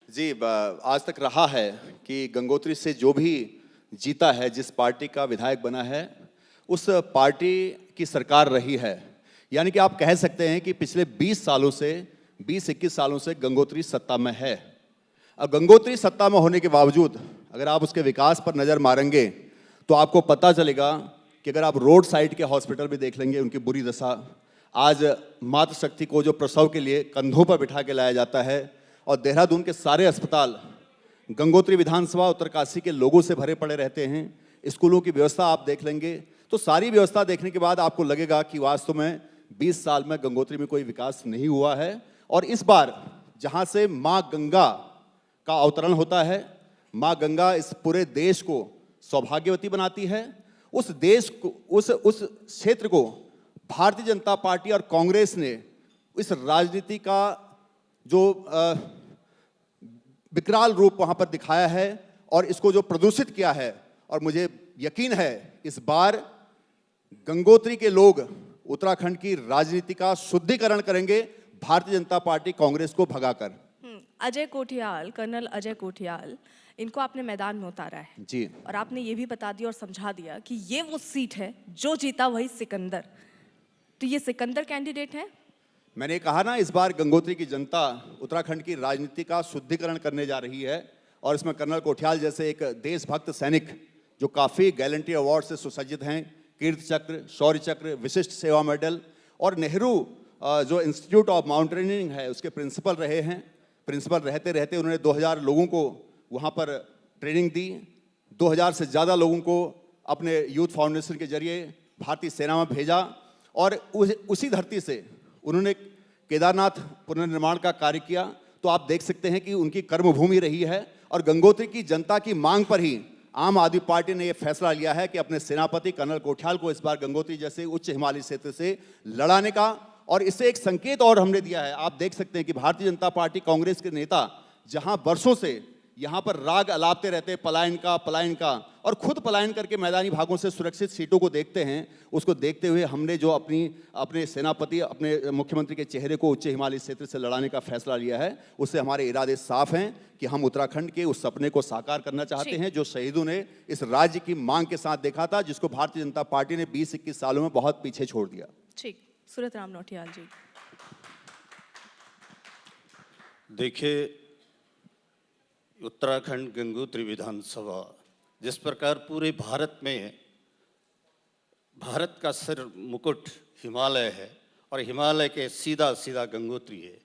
जी, आज तक रहा है कि गंगोत्री से जो भी जीता है, जिस पार्टी का विधायक बना है, उस पार्टी की सरकार रही है। यानी कि आप कह सकते हैं कि पिछले 20 सालों से 20-21 सालों से गंगोत्री सत्ता में है। अब गंगोत्री सत्ता में होने के बावजूद अगर आप उसके विकास पर नज़र मारेंगे तो आपको पता चलेगा कि अगर आप रोड साइड के हॉस्पिटल भी देख लेंगे, उनकी बुरी दशा। आज मातृशक्ति को जो प्रसव के लिए कंधों पर बिठा के लाया जाता है, और देहरादून के सारे अस्पताल गंगोत्री विधानसभा उत्तरकाशी के लोगों से भरे पड़े रहते हैं। स्कूलों की व्यवस्था आप देख लेंगे तो सारी व्यवस्था देखने के बाद आपको लगेगा कि वास्तव में 20 साल में गंगोत्री में कोई विकास नहीं हुआ है। और इस बार जहां से मां गंगा का अवतरण होता है, मां गंगा इस पूरे देश को सौभाग्यवती बनाती है। उस देश को, उस क्षेत्र को भारतीय जनता पार्टी और कांग्रेस ने इस राजनीति का जो विकराल रूप वहां पर दिखाया है और इसको जो प्रदूषित किया है, और मुझे यकीन है इस बार गंगोत्री के लोग उत्तराखंड की राजनीति का शुद्धिकरण करेंगे, भारतीय जनता पार्टी कांग्रेस को भगाकर। अजय कोठियाल, कर्नल अजय कोठियाल, इनको आपने मैदान में उतारा है जी, और आपने ये भी बता दिया और समझा दिया कि ये वो सीट है जो जीता वही सिकंदर। तो ये सिकंदर कैंडिडेट है। मैंने कहा ना, इस बार गंगोत्री की जनता उत्तराखंड की राजनीति का शुद्धिकरण करने जा रही है, और इसमें कर्नल कोठियाल जैसे एक देशभक्त सैनिक जो काफ़ी गैलेंट्री अवार्ड से सुसज्जित हैं, कीर्ति चक्र, शौर्य चक्र, विशिष्ट सेवा मेडल, और नेहरू जो इंस्टीट्यूट ऑफ माउंटेनियरिंग है उसके प्रिंसिपल रहे हैं। प्रिंसिपल रहते रहते उन्होंने 2000 लोगों को वहाँ पर ट्रेनिंग दी, 2000 से ज़्यादा लोगों को अपने यूथ फाउंडेशन के जरिए भारतीय सेना में भेजा, और उसी धरती से उन्होंने केदारनाथ पुनर्निर्माण का कार्य किया। तो आप देख सकते हैं कि उनकी कर्मभूमि रही है, और गंगोत्री की जनता की मांग पर ही आम आदमी पार्टी ने यह फैसला लिया है कि अपने सेनापति कर्नल कोठियाल को इस बार गंगोत्री जैसे उच्च हिमालय क्षेत्र से लड़ाने का। और इससे एक संकेत और हमने दिया है। आप देख सकते हैं कि भारतीय जनता पार्टी कांग्रेस के नेता जहां वर्षों से यहां पर राग अलापते रहते पलायन का, और खुद पलायन करके मैदानी भागों से सुरक्षित सीटों को देखते हैं, उसको देखते हुए हमने जो अपने सेनापति, अपने मुख्यमंत्री के चेहरे को उच्च हिमालय क्षेत्र से लड़ाने का फैसला लिया है। उससे हमारे इरादे साफ हैं कि हम उत्तराखंड के उस सपने को साकार करना चाहते हैं जो शहीदों ने इस राज्य की मांग के साथ देखा था, जिसको भारतीय जनता पार्टी ने 20-21 सालों में बहुत पीछे छोड़ दिया। ठीक, सूरतराम नौटियाल जी। देखिए, उत्तराखंड गंगोत्री विधानसभा जिस प्रकार पूरे भारत में भारत का सिर मुकुट हिमालय है, और हिमालय के सीधा सीधा गंगोत्री है,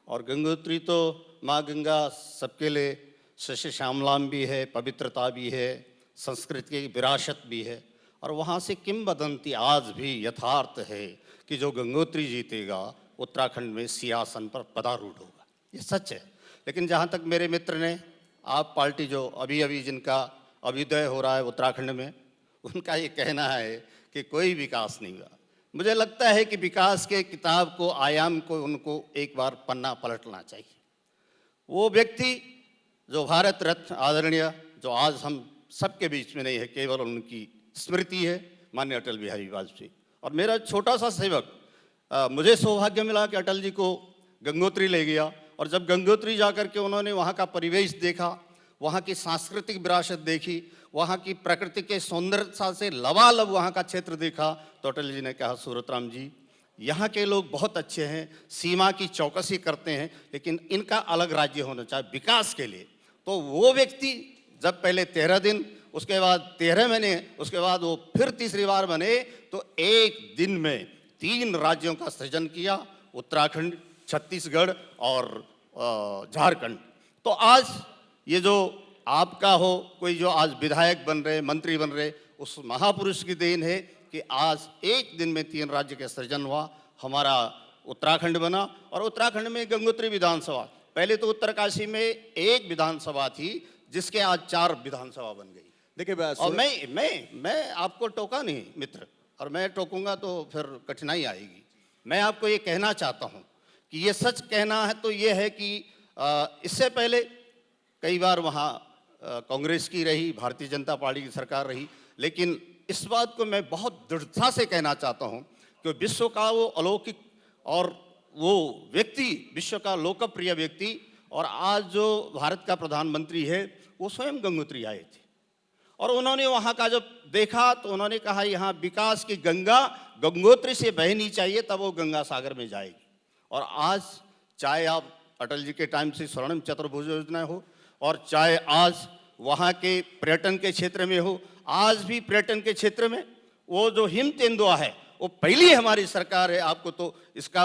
और गंगोत्री तो माँ गंगा सबके लिए शस्य श्यामलाम भी है, पवित्रता भी है, संस्कृति की विरासत भी है। और वहाँ से किंवदंती आज भी यथार्थ है कि जो गंगोत्री जीतेगा उत्तराखंड में सिंहासन पर पदारूढ़ होगा। ये सच है। लेकिन जहाँ तक मेरे मित्र ने, आप पार्टी जो अभी जिनका अभ्युदय हो रहा है उत्तराखंड में, उनका ये कहना है कि कोई विकास नहीं हुआ। मुझे लगता है कि विकास के किताब को, आयाम को उनको एक बार पन्ना पलटना चाहिए। वो व्यक्ति जो भारत रत्न आदरणीय, जो आज हम सबके बीच में नहीं है, केवल उनकी स्मृति है, माननीय अटल बिहारी वाजपेयी। और मेरा छोटा सा सेवक, मुझे सौभाग्य मिला कि अटल जी को गंगोत्री ले गया, और जब गंगोत्री जाकर के उन्होंने वहाँ का परिवेश देखा, वहाँ की सांस्कृतिक विरासत देखी, वहाँ की प्रकृति के सौंदर्यता से लबालब वहाँ का क्षेत्र देखा, तो अटल जी ने कहा, सूरतराम जी, यहाँ के लोग बहुत अच्छे हैं, सीमा की चौकसी करते हैं, लेकिन इनका अलग राज्य होना चाहिए विकास के लिए। तो वो व्यक्ति जब पहले 13 दिन, उसके बाद 13 महीने, उसके बाद वो फिर तीसरी बार बने, तो एक दिन में 3 राज्यों का सृजन किया, उत्तराखंड, छत्तीसगढ़ और झारखंड। तो आज ये जो आपका हो, कोई जो आज विधायक बन रहे, मंत्री बन रहे, उस महापुरुष की देन है कि आज एक दिन में 3 राज्य का सृजन हुआ, हमारा उत्तराखंड बना। और उत्तराखंड में गंगोत्री विधानसभा, पहले तो उत्तरकाशी में 1 विधानसभा थी, जिसके आज 4 विधानसभा बन गई। देखिए, और मैं आपको टोका नहीं मित्र, और मैं टोकूंगा तो फिर कठिनाई आएगी। मैं आपको ये कहना चाहता हूँ कि ये सच कहना है तो ये है कि इससे पहले कई बार वहाँ कांग्रेस की रही, भारतीय जनता पार्टी की सरकार रही, लेकिन इस बात को मैं बहुत दृढ़ता से कहना चाहता हूँ कि विश्व का वो अलौकिक और वो व्यक्ति, विश्व का लोकप्रिय व्यक्ति और आज जो भारत का प्रधानमंत्री है वो स्वयं गंगोत्री आए थे और उन्होंने वहाँ का जब देखा तो उन्होंने कहा यहाँ विकास की गंगा गंगोत्री से बहनी चाहिए, तब वो गंगा सागर में जाएगी। और आज चाहे आप अटल जी के टाइम से स्वर्णिम चतुर्भुज योजना हो और चाहे आज वहाँ के पर्यटन के क्षेत्र में हो, आज भी पर्यटन के क्षेत्र में वो जो हिम तेंदुआ है वो पहली हमारी सरकार है। आपको तो इसका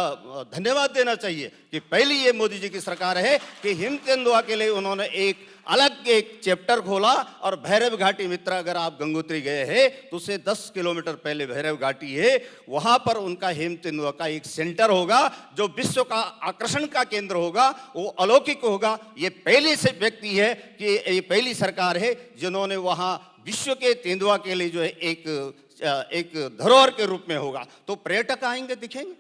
धन्यवाद देना चाहिए कि पहली ये मोदी जी की सरकार है कि हिम तेंदुआ के लिए उन्होंने एक अलग एक चैप्टर खोला। और भैरव घाटी मित्र, अगर आप गंगोत्री गए हैं तो उससे 10 किलोमीटर पहले भैरव घाटी है, वहां पर उनका हिम तेंदुआ का एक सेंटर होगा जो विश्व का आकर्षण का केंद्र होगा, वो अलौकिक होगा। ये पहले से व्यक्ति है कि ये पहली सरकार है जिन्होंने वहां विश्व के तेंदुआ के लिए जो है एक धरोहर के रूप में होगा। तो पर्यटक आएंगे, दिखेंगे।